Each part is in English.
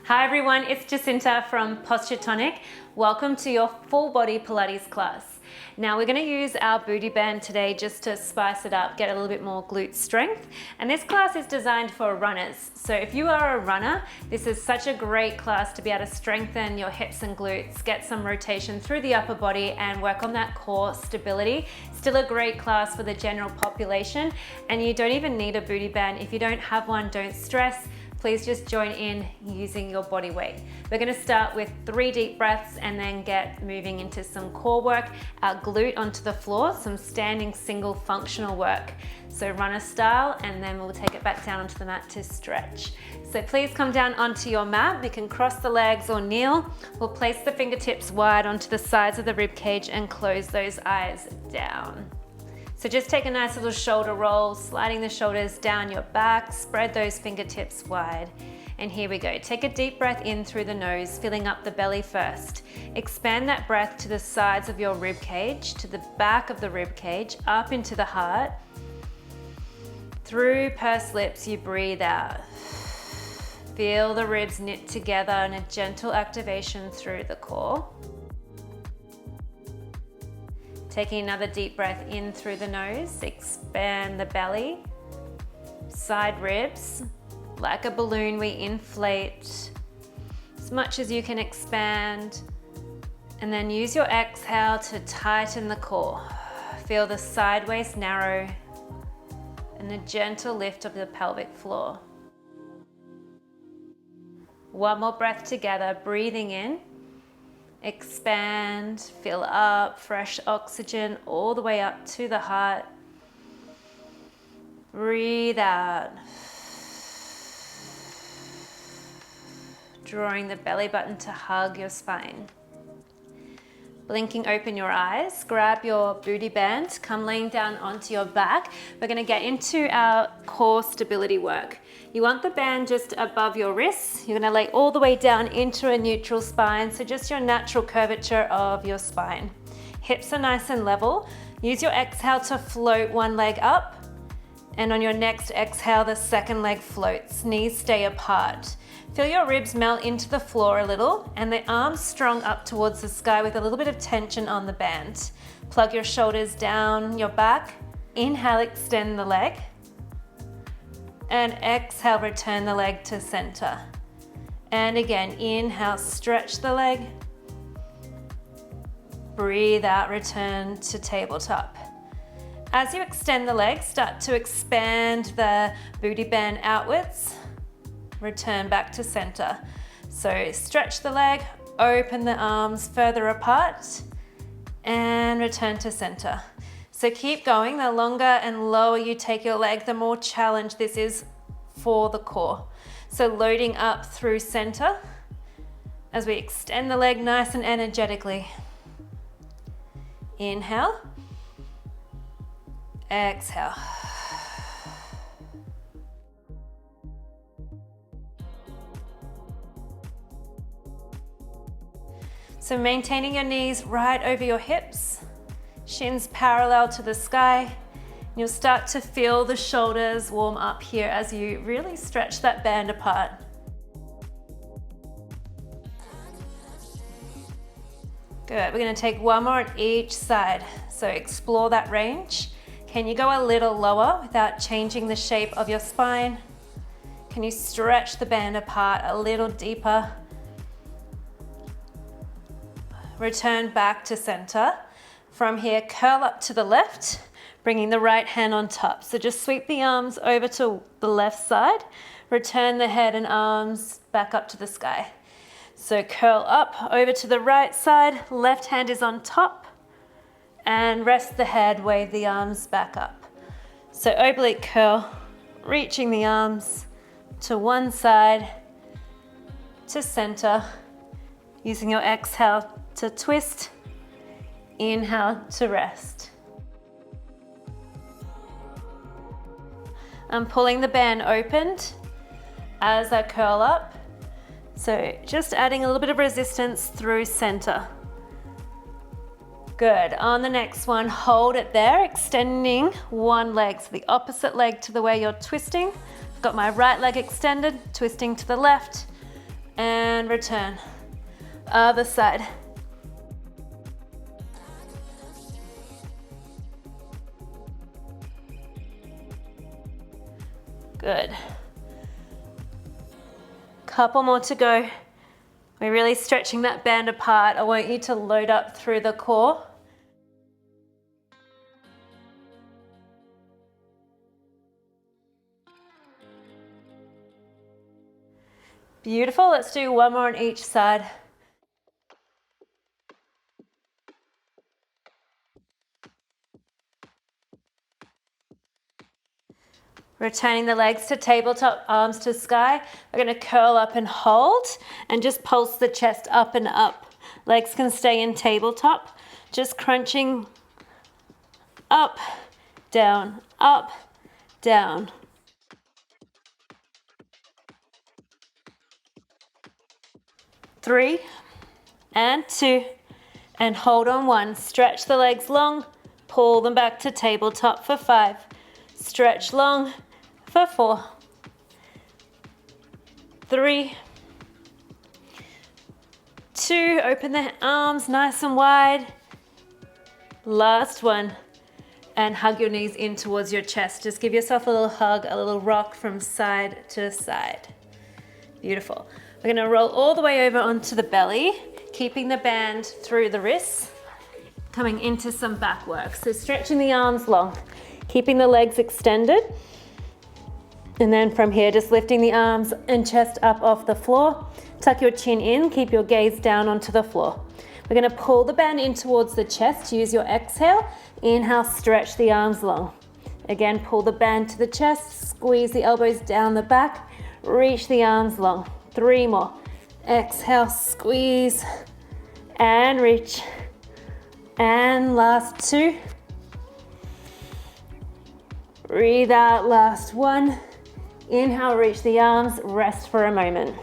Hi everyone, it's Jacinta from Posture Tonic. Welcome to your full body Pilates class. Now we're going to use our booty band today just to spice it up, get a little bit more glute strength. And this class is designed for runners. So if you are a runner, this is such a great class to be able to strengthen your hips and glutes, get some rotation through the upper body and work on that core stability. Still a great class for the general population. And you don't even need a booty band. If you don't have one, don't stress. Please just join in using your body weight. We're going to start with 3 deep breaths and then get moving into some core work, our glute onto the floor, some standing single functional work. So runner style, and then we'll take it back down onto the mat to stretch. So please come down onto your mat. You can cross the legs or kneel. We'll place the fingertips wide onto the sides of the rib cage and close those eyes down. So just take a nice little shoulder roll, sliding the shoulders down your back, spread those fingertips wide. And here we go. Take a deep breath in through the nose, filling up the belly first. Expand that breath to the sides of your rib cage, to the back of the rib cage, up into the heart. Through pursed lips, you breathe out. Feel the ribs knit together in a gentle activation through the core. Taking another deep breath in through the nose, expand the belly, side ribs. Like a balloon, we inflate as much as you can expand, and then use your exhale to tighten the core. Feel the side waist narrow and a gentle lift of the pelvic floor. One more breath together, breathing in. Expand, fill up, fresh oxygen all the way up to the heart. Breathe out. Drawing the belly button to hug your spine. Blinking open your eyes, grab your booty band, come laying down onto your back. We're going to get into our core stability work. You want the band just above your wrists. You're going to lay all the way down into a neutral spine, so just your natural curvature of your spine. Hips are nice and level. Use your exhale to float one leg up, and on your next exhale, the second leg floats. Knees stay apart. Feel your ribs melt into the floor a little and the arms strong up towards the sky with a little bit of tension on the band. Plug your shoulders down your back. Inhale, extend the leg. And exhale, return the leg to center. And again, inhale, stretch the leg. Breathe out, return to tabletop. As you extend the leg, start to expand the booty band outwards. Return back to center. So stretch the leg, open the arms further apart, and return to center. So keep going. The longer and lower you take your leg, the more challenge this is for the core. So loading up through center as we extend the leg nice and energetically. Inhale, exhale. So maintaining your knees right over your hips, shins parallel to the sky. You'll start to feel the shoulders warm up here as you really stretch that band apart. Good, we're gonna take one more on each side. So explore that range. Can you go a little lower without changing the shape of your spine? Can you stretch the band apart a little deeper? Return back to center. From here, curl up to the left, bringing the right hand on top. So just sweep the arms over to the left side, return the head and arms back up to the sky. So curl up over to the right side, left hand is on top, and rest the head, wave the arms back up. So oblique curl, reaching the arms to one side, to center, using your exhale to twist, inhale to rest. I'm pulling the band opened as I curl up. So just adding a little bit of resistance through center. Good, on the next one, hold it there, extending one leg, so the opposite leg to the way you're twisting. I've got my right leg extended, twisting to the left, and return. Other side. Good. Couple more to go. We're really stretching that band apart. I want you to load up through the core. Beautiful. Let's do one more on each side. Returning the legs to tabletop, arms to sky. We're going to curl up and hold and just pulse the chest up and up. Legs can stay in tabletop, just crunching up, down, up, down. Three and two, and hold on one. Stretch the legs long, pull them back to tabletop for 5. Stretch long for 4, 3, 2, open the arms nice and wide. Last one, and hug your knees in towards your chest. Just give yourself a little hug, a little rock from side to side. Beautiful. We're gonna roll all the way over onto the belly, keeping the band through the wrists, coming into some back work. So stretching the arms long, keeping the legs extended. And then from here, just lifting the arms and chest up off the floor. Tuck your chin in, keep your gaze down onto the floor. We're gonna pull the band in towards the chest. Use your exhale. Inhale, stretch the arms long. Again, pull the band to the chest, squeeze the elbows down the back, reach the arms long. 3 more. Exhale, squeeze, and reach. And last 2. Breathe out, last 1. Inhale, reach the arms, rest for a moment.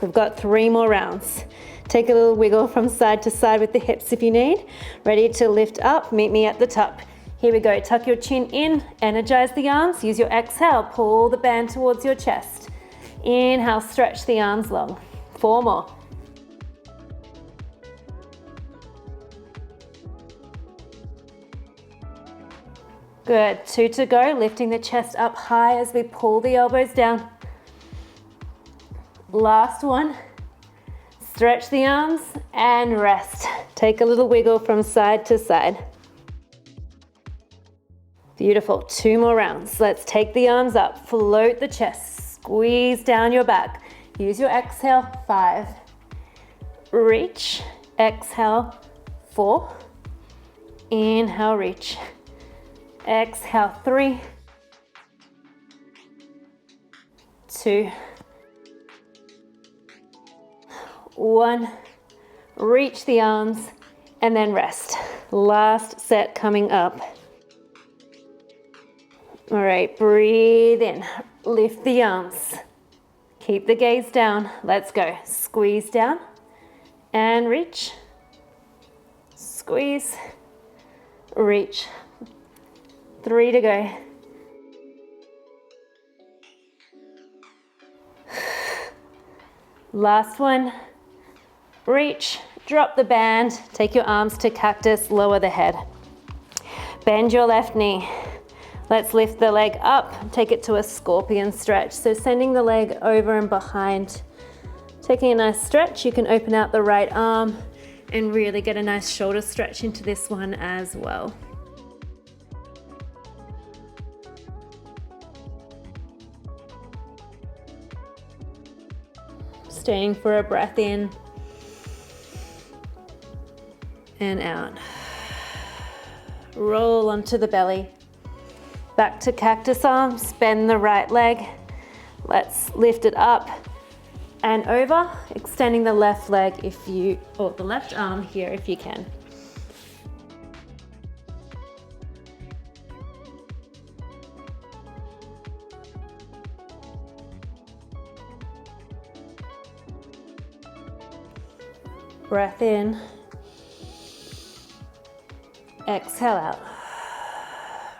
We've got 3 more rounds. Take a little wiggle from side to side with the hips if you need. Ready to lift up, meet me at the top. Here we go, tuck your chin in, energize the arms, use your exhale, pull the band towards your chest. Inhale, stretch the arms long. 4 more. Good, 2 to go, lifting the chest up high as we pull the elbows down. Last one. Stretch the arms and rest. Take a little wiggle from side to side. Beautiful, 2 more rounds. Let's take the arms up, float the chest, squeeze down your back. Use your exhale, 5. Reach, exhale, 4. Inhale, reach. Exhale, 3, 2, 1. Reach the arms and then rest. Last set coming up. All right, breathe in, lift the arms. Keep the gaze down. Let's go. Squeeze down and reach. Squeeze, reach. 3 to go. Last one. Reach, drop the band, take your arms to cactus, lower the head. Bend your left knee. Let's lift the leg up, take it to a scorpion stretch. So sending the leg over and behind. Taking a nice stretch, you can open out the right arm and really get a nice shoulder stretch into this one as well. Staying for a breath in and out. Roll onto the belly. Back to cactus arms, bend the right leg. Let's lift it up and over, extending the left leg or the left arm here if you can. Breath in, exhale out.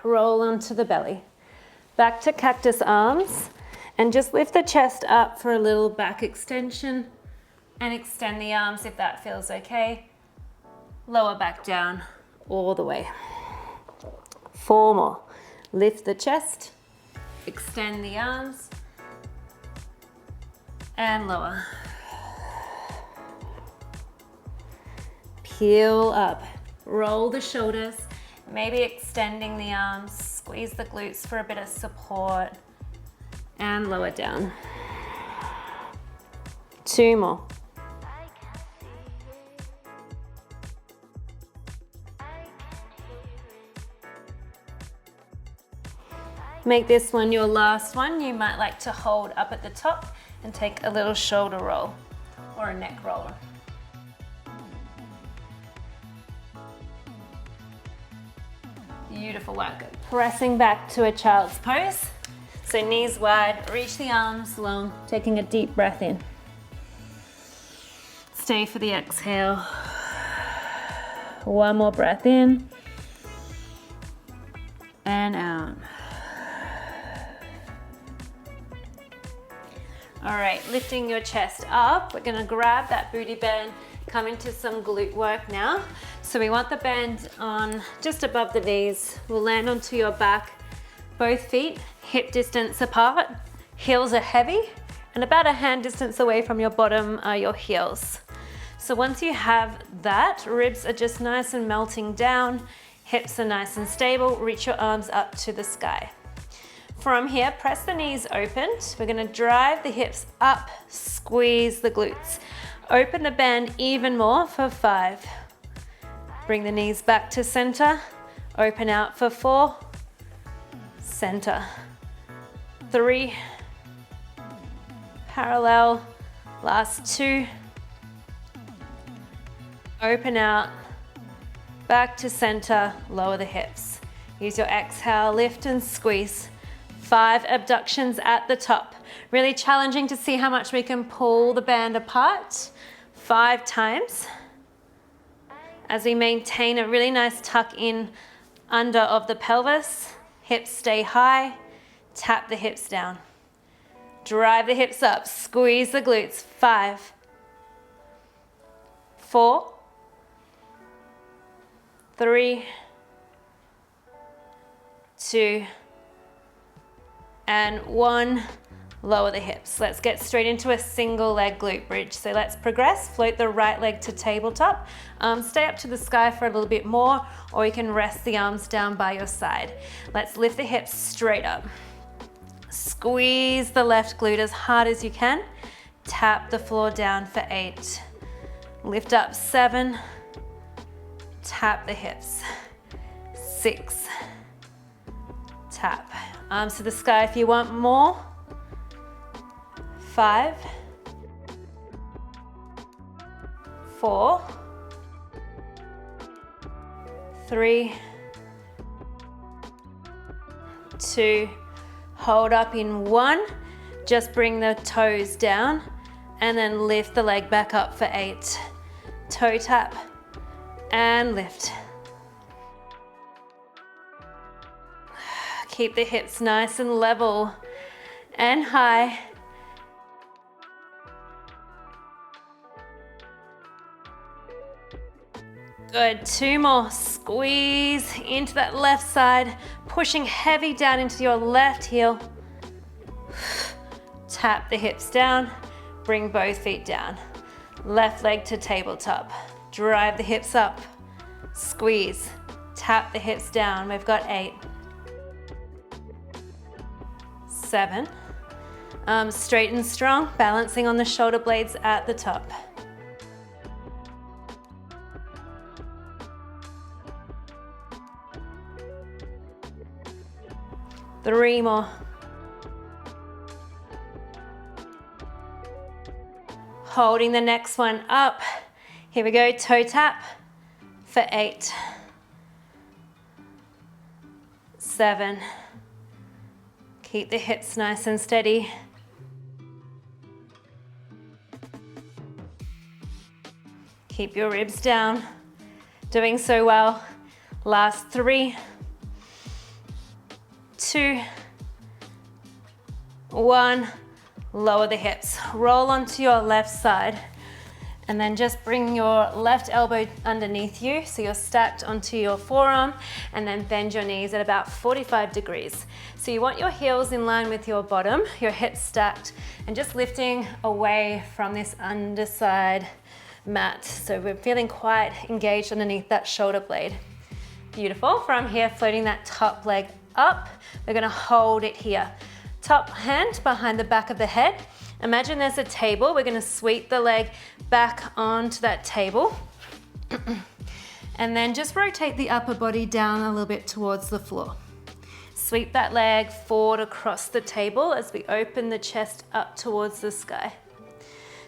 Roll onto the belly. Back to cactus arms and just lift the chest up for a little back extension. And extend the arms if that feels okay. Lower back down all the way. 4 more. Lift the chest, extend the arms, and lower. Peel up, roll the shoulders, maybe extending the arms, squeeze the glutes for a bit of support, and lower down. 2 more. Make this one your last one. You might like to hold up at the top and take a little shoulder roll or a neck roller. Beautiful work. Pressing back to a child's pose. So knees wide, reach the arms long, taking a deep breath in. Stay for the exhale. 1 more breath in and out. All right, lifting your chest up. We're gonna grab that booty band, come into some glute work now. So we want the band on just above the knees. We'll land onto your back, both feet hip distance apart. Heels are heavy, and about a hand distance away from your bottom are your heels. So once you have that, ribs are just nice and melting down, hips are nice and stable, reach your arms up to the sky. From here, press the knees open. We're gonna drive the hips up, squeeze the glutes. Open the band even more for 5. Bring the knees back to center. Open out for 4. Center. 3. Parallel. Last 2. Open out. Back to center. Lower the hips. Use your exhale, lift and squeeze. 5 abductions at the top. Really challenging to see how much we can pull the band apart. 5 times. As we maintain a really nice tuck in under of the pelvis. Hips stay high. Tap the hips down. Drive the hips up. Squeeze the glutes. 5. 4. 3. 2. And 1, lower the hips. Let's get straight into a single leg glute bridge. So let's progress, float the right leg to tabletop. Stay up to the sky for a little bit more, or you can rest the arms down by your side. Let's lift the hips straight up. Squeeze the left glute as hard as you can. Tap the floor down for 8. Lift up 7. Tap the hips. 6. Tap. Arms to the sky if you want more. 5. 4. 3. 2. Hold up in 1. Just bring the toes down and then lift the leg back up for 8. Toe tap and lift. Keep the hips nice and level and high. Good, 2 more. Squeeze into that left side, pushing heavy down into your left heel. Tap the hips down, bring both feet down. Left leg to tabletop. Drive the hips up, squeeze, tap the hips down. We've got 8. 7. Arms straight and strong, balancing on the shoulder blades at the top. 3 more. Holding the next one up. Here we go, toe tap for 8. 7. Keep the hips nice and steady. 'Keep your ribs down. Doing so well. Last 3. 2. 1. Lower the hips. Roll onto your left side. And then just bring your left elbow underneath you so you're stacked onto your forearm, and then bend your knees at about 45 degrees. So you want your heels in line with your bottom, your hips stacked, and just lifting away from this underside mat. So we're feeling quite engaged underneath that shoulder blade. Beautiful. From here, floating that top leg up, we're gonna hold it here. Top hand behind the back of the head. Imagine there's a table. We're gonna sweep the leg back onto that table. And then just rotate the upper body down a little bit towards the floor. Sweep that leg forward across the table as we open the chest up towards the sky.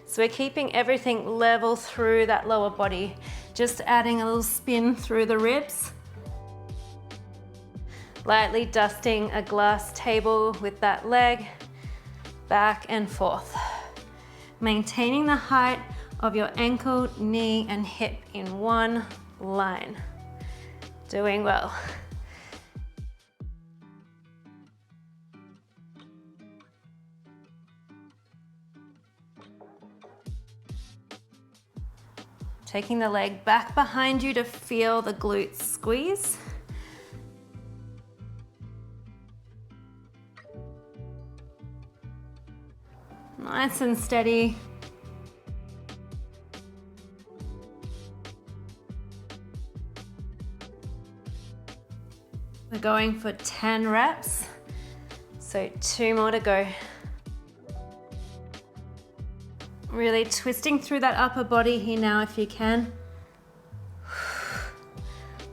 So we're keeping everything level through that lower body, just adding a little spin through the ribs. Lightly dusting a glass table with that leg, back and forth. Maintaining the height of your ankle, knee, and hip in one line. Doing well. Taking the leg back behind you to feel the glutes squeeze. Nice and steady. We're going for 10 reps, so 2 more to go. Really twisting through that upper body here now if you can.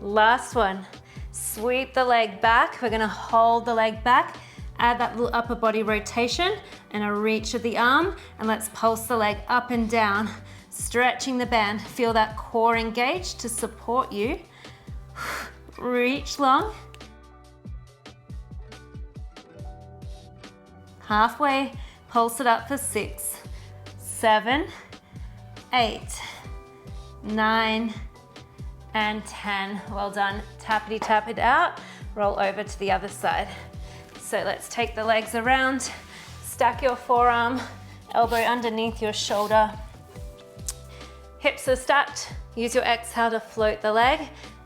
Last one. Sweep the leg back. We're gonna hold the leg back, add that little upper body rotation and a reach of the arm, and let's pulse the leg up and down, stretching the band. Feel that core engaged to support you. Reach long. Halfway, pulse it up for 6, 7, 8, 9, and 10. Well done. Tappity tap it out. Roll over to the other side. So let's take the legs around. Stack your forearm, elbow underneath your shoulder. Hips are stacked. Use your exhale to float the leg.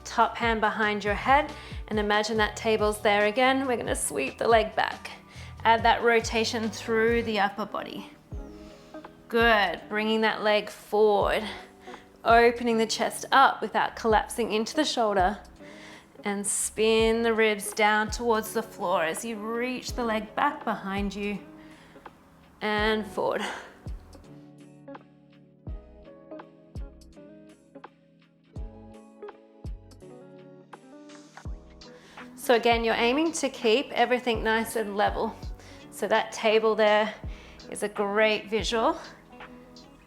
Top hand behind your head. And imagine that table's there again. We're gonna sweep the leg back. Add that rotation through the upper body. Good. Bringing that leg forward. Opening the chest up without collapsing into the shoulder. And spin the ribs down towards the floor as you reach the leg back behind you and forward. So again, you're aiming to keep everything nice and level. So that table there is a great visual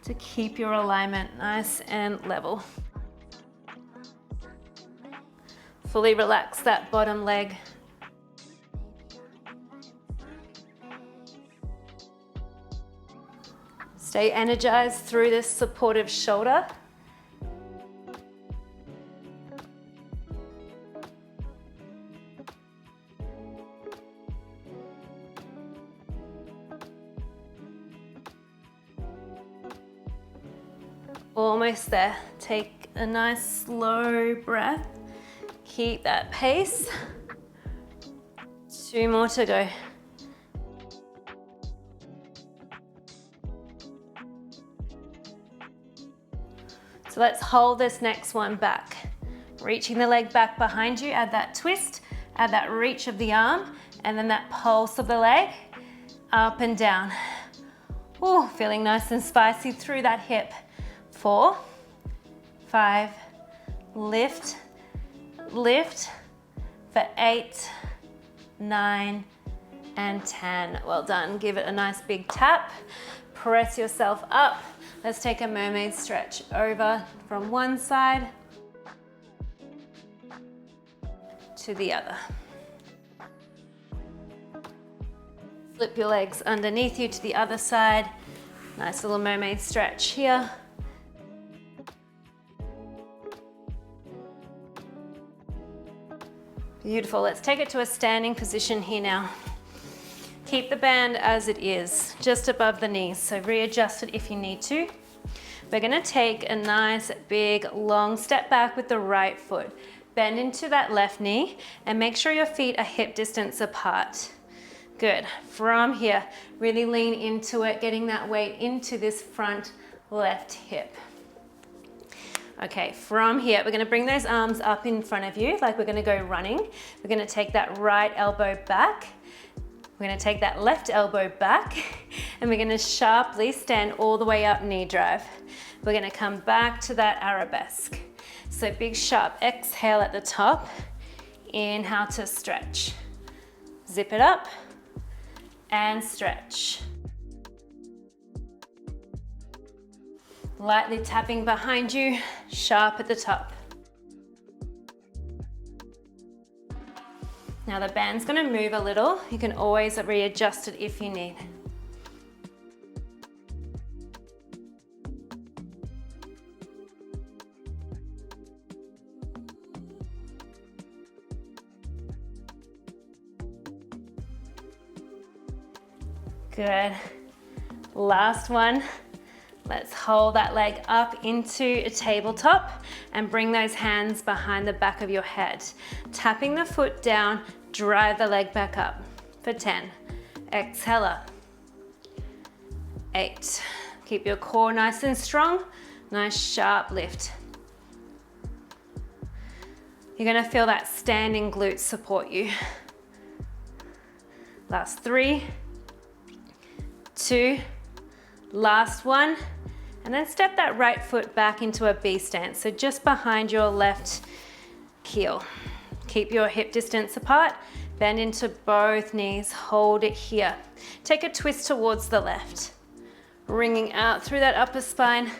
to keep your alignment nice and level. Fully relax that bottom leg. Stay energized through this supportive shoulder. Almost there. Take a nice slow breath. Keep that pace. 2 more to go. So let's hold this next one back. Reaching the leg back behind you, add that twist, add that reach of the arm, and then that pulse of the leg, up and down. Ooh, feeling nice and spicy through that hip. 4, 5, lift, lift for 8, 9, and 10. Well done. Give it a nice big tap. Press yourself up. Let's take a mermaid stretch over from one side to the other. Flip your legs underneath you to the other side. Nice little mermaid stretch here. Beautiful. Let's take it to a standing position here now. Keep the band as it is, just above the knees, so readjust it if you need to. We're gonna take a nice, big, long step back with the right foot. Bend into that left knee and make sure your feet are hip distance apart. Good. From here, really lean into it, getting that weight into this front left hip. Okay, from here, we're gonna bring those arms up in front of you like we're gonna go running. We're gonna take that right elbow back. We're gonna take that left elbow back and we're gonna sharply stand all the way up, knee drive. We're gonna come back to that arabesque. So big sharp exhale at the top. Inhale to stretch. Zip it up and stretch. Lightly tapping behind you, sharp at the top. Now the band's gonna move a little. You can always readjust it if you need. Good. Last one. Let's hold that leg up into a tabletop and bring those hands behind the back of your head. Tapping the foot down, drive the leg back up for 10. Exhale up. 8. Keep your core nice and strong. Nice sharp lift. You're gonna feel that standing glutes support you. Last 3, 2, last one, and then step that right foot back into a B stance, so just behind your left heel. Keep your hip distance apart, bend into both knees, hold it here. Take a twist towards the left, wringing out through that upper spine,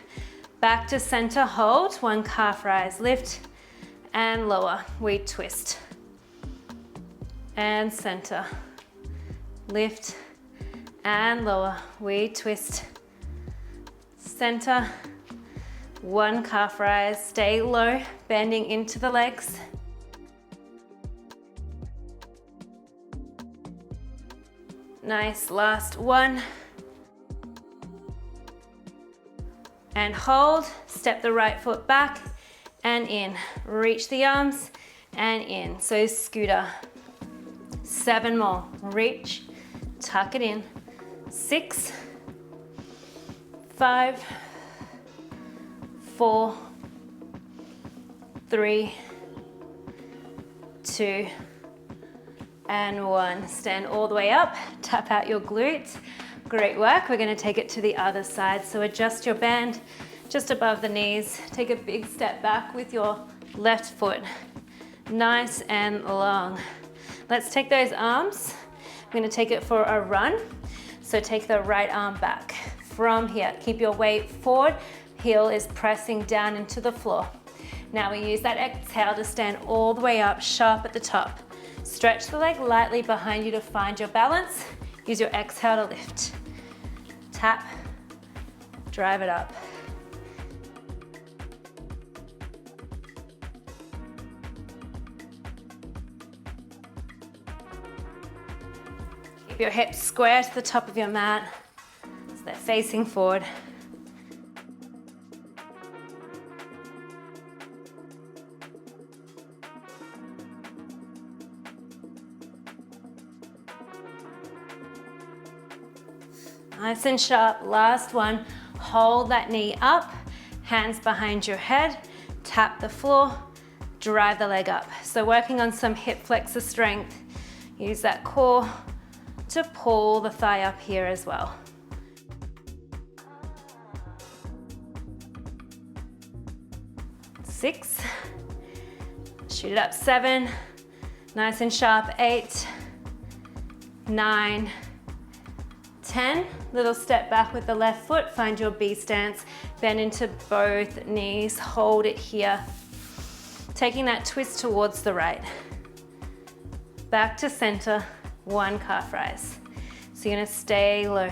back to center, hold, one calf rise, lift, and lower, we twist, and center, lift, and lower, we twist, center, one calf rise, stay low, bending into the legs. Nice, last one. And hold, step the right foot back and in. Reach the arms and in, so scooter. 7 more, reach, tuck it in. 6, 5, 4, 3, 2, and 1. Stand all the way up, tap out your glutes. Great work. We're going to take it to the other side. So adjust your band just above the knees. Take a big step back with your left foot. Nice and long. Let's take those arms. I'm going to take it for a run. So take the right arm back. From here, keep your weight forward. Heel is pressing down into the floor. Now we use that exhale to stand all the way up, sharp at the top. Stretch the leg lightly behind you to find your balance. Use your exhale to lift. Tap, drive it up. Keep your hips square to the top of your mat so they're facing forward. Nice and sharp, last one. Hold that knee up, hands behind your head, tap the floor, drive the leg up. So working on some hip flexor strength. Use that core to pull the thigh up here as well. Six, shoot it up, 7, nice and sharp, 8, 9, 10, little step back with the left foot, find your B stance, bend into both knees, hold it here. Taking that twist towards the right. Back to center, 1 calf rise. So you're gonna stay low.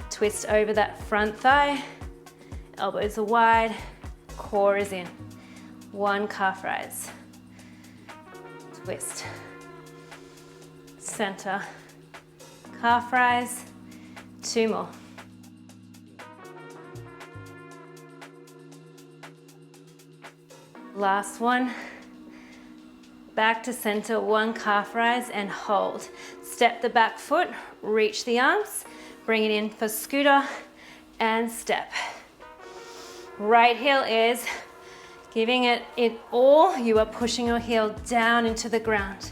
Twist over that front thigh, elbows are wide, core is in. 1 calf rise. Twist. Center, calf rise. 2 more. Last one. Back to center, one calf rise and hold. Step the back foot, reach the arms, bring it in for scooter and step. Right heel is giving it all. You are pushing your heel down into the ground.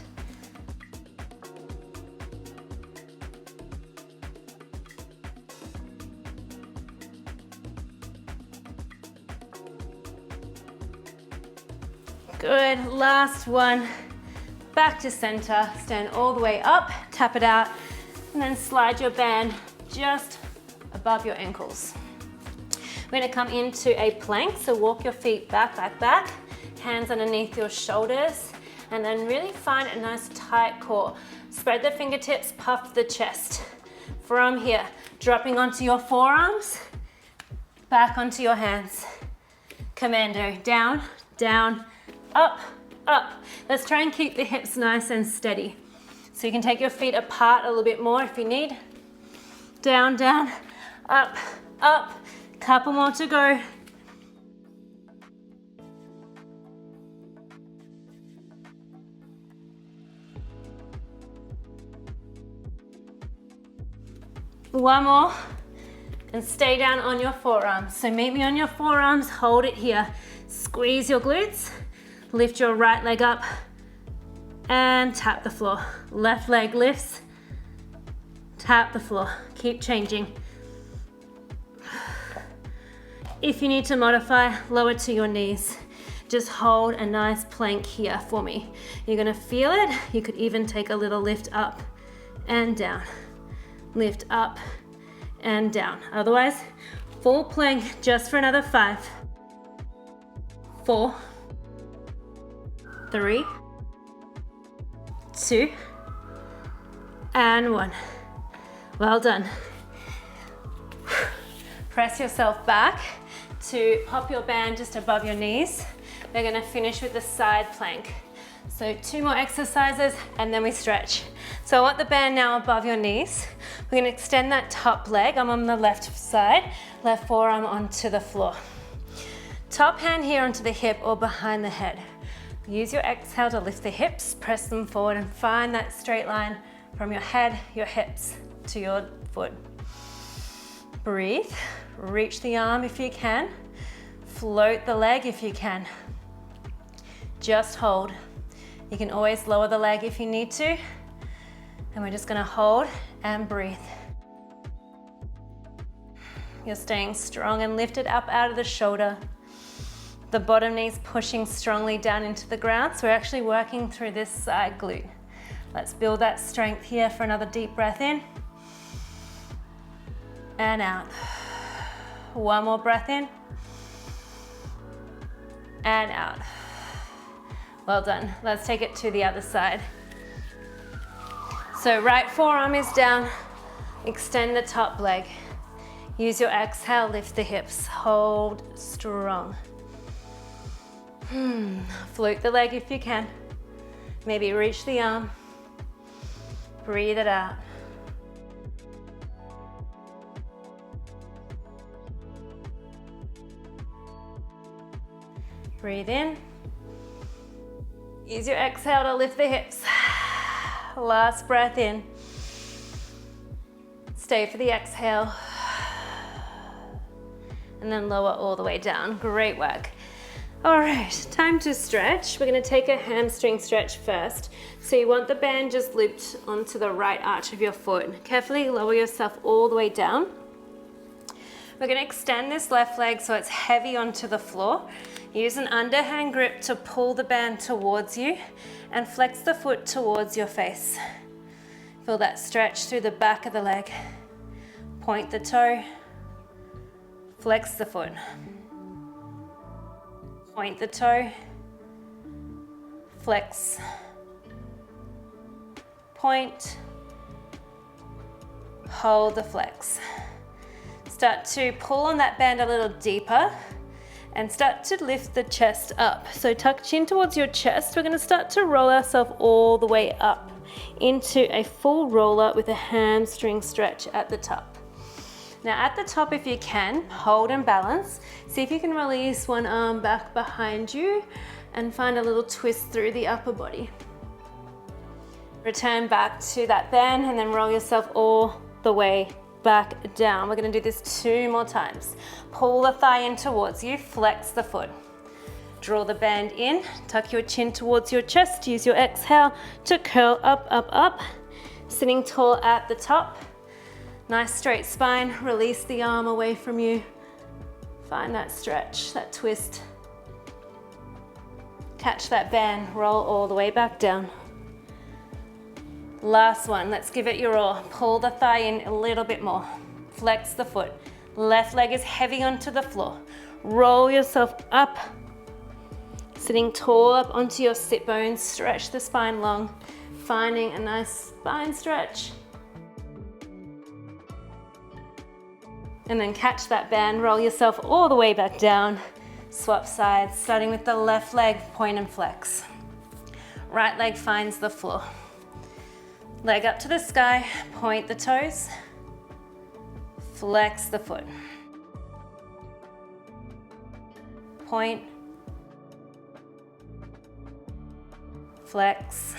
Good, last one. Back to center, stand all the way up, tap it out, and then slide your band just above your ankles. We're gonna come into a plank, so walk your feet back like that, hands underneath your shoulders, and then really find a nice tight core. Spread the fingertips, puff the chest. From here, dropping onto your forearms, back onto your hands. Commando, down, down, up, up. Let's try and keep the hips nice and steady. So you can take your feet apart a little bit more if you need. Down, down, up, up. Couple more to go. One more. And stay down on your forearms. So meet me on your forearms, hold it here. Squeeze your glutes. Lift your right leg up and tap the floor. Left leg lifts, tap the floor. Keep changing. If you need to modify, lower to your knees. Just hold a nice plank here for me. You're gonna feel it. You could even take a little lift up and down. Lift up and down. Otherwise, full plank just for another 5, 4, 3, 2, and 1. Well done. Press yourself back to pop your band just above your knees. We're gonna finish with the side plank. So 2 more exercises and then we stretch. So I want the band now above your knees. We're gonna extend that top leg. I'm on the left side, left forearm onto the floor. Top hand here onto the hip or behind the head. Use your exhale to lift the hips, press them forward and find that straight line from your head, your hips to your foot. Breathe, reach the arm if you can, float the leg if you can. Just hold. You can always lower the leg if you need to. And we're just gonna hold and breathe. You're staying strong and lifted up out of the shoulder. The bottom knee's pushing strongly down into the ground, so we're actually working through this side glute. Let's build that strength here for another deep breath in. And out. One more breath in. And out. Well done. Let's take it to the other side. So right forearm is down. Extend the top leg. Use your exhale, lift the hips. Hold strong. Float the leg if you can. Maybe reach the arm. Breathe it out. Breathe in. Use your exhale to lift the hips. Last breath in. Stay for the exhale. And then lower all the way down. Great work. All right, time to stretch. We're gonna take a hamstring stretch first. So you want the band just looped onto the right arch of your foot. Carefully lower yourself all the way down. We're gonna extend this left leg so it's heavy onto the floor. Use an underhand grip to pull the band towards you and flex the foot towards your face. Feel that stretch through the back of the leg. Point the toe, flex the foot. Point the toe, flex, point, hold the flex. Start to pull on that band a little deeper and start to lift the chest up. So tuck chin towards your chest. We're going to start to roll ourselves all the way up into a full roller with a hamstring stretch at the top. Now at the top, if you can, hold and balance. See if you can release one arm back behind you and find a little twist through the upper body. Return back to that bend and then roll yourself all the way back down. We're gonna do this 2 more times. Pull the thigh in towards you, flex the foot. Draw the band in, tuck your chin towards your chest, use your exhale to curl up, up, up. Sitting tall at the top. Nice straight spine, release the arm away from you. Find that stretch, that twist. Catch that bend, roll all the way back down. Last one, let's give it your all. Pull the thigh in a little bit more. Flex the foot. Left leg is heavy onto the floor. Roll yourself up. Sitting tall up onto your sit bones, stretch the spine long. Finding a nice spine stretch. And then catch that bend, roll yourself all the way back down. Swap sides, starting with the left leg, point and flex. Right leg finds the floor. Leg up to the sky, point the toes. Flex the foot. Point. Flex.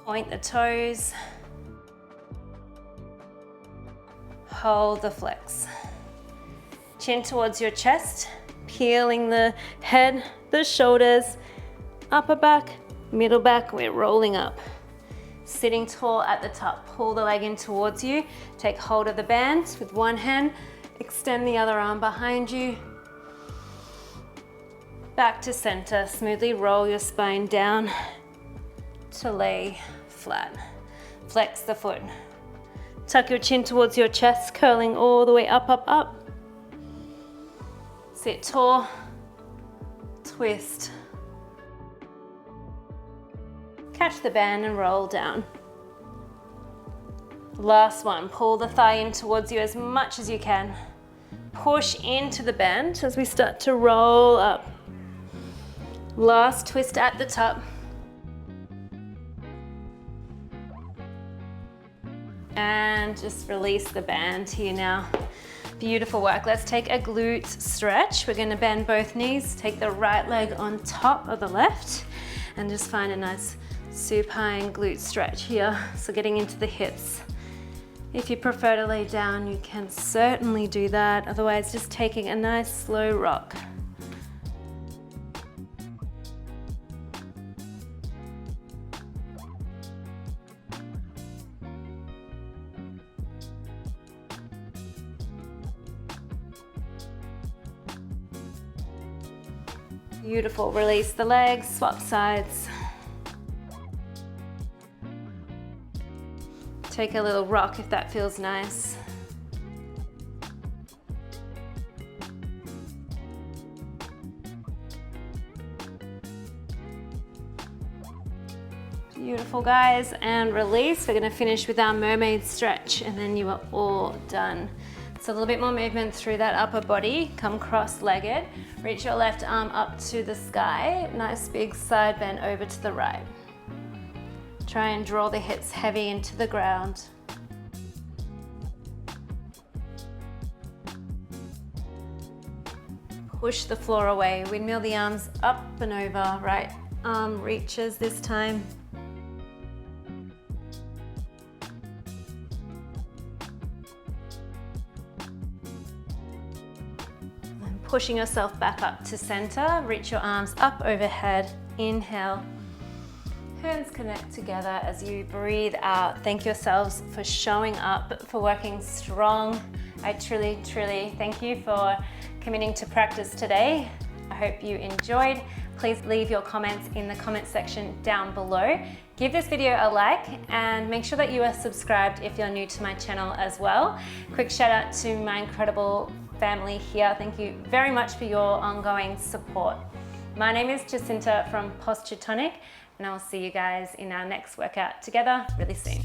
Point the toes. Hold the flex. Chin towards your chest, peeling the head, the shoulders, upper back, middle back, we're rolling up. Sitting tall at the top, pull the leg in towards you, take hold of the band with one hand, extend the other arm behind you. Back to center, smoothly roll your spine down to lay flat. Flex the foot. Tuck your chin towards your chest, curling all the way up, up, up. Sit tall, twist. Catch the band and roll down. Last one, pull the thigh in towards you as much as you can. Push into the band as we start to roll up. Last twist at the top. And just release the band here now. Beautiful work. Let's take a glute stretch. We're going to bend both knees, take the right leg on top of the left, and just find a nice supine glute stretch here. So getting into the hips. If you prefer to lay down, you can certainly do that. Otherwise, just taking a nice slow rock. Beautiful, release the legs, swap sides. Take a little rock if that feels nice. Beautiful, guys, and release. We're gonna finish with our mermaid stretch and then you are all done. So a little bit more movement through that upper body. Come cross-legged. Reach your left arm up to the sky. Nice big side bend over to the right. Try and draw the hips heavy into the ground. Push the floor away. Windmill the arms up and over. Right arm reaches this time. Pushing yourself back up to center, reach your arms up overhead, inhale, hands connect together as you breathe out. Thank yourselves for showing up, for working strong. I truly, truly thank you for committing to practice today. I hope you enjoyed. Please leave your comments in the comment section down below. Give this video a like and make sure that you are subscribed if you're new to my channel as well. Quick shout out to my incredible family here. Thank you very much for your ongoing support. My name is Jacinta from Tonic, and I'll see you guys in our next workout together really soon.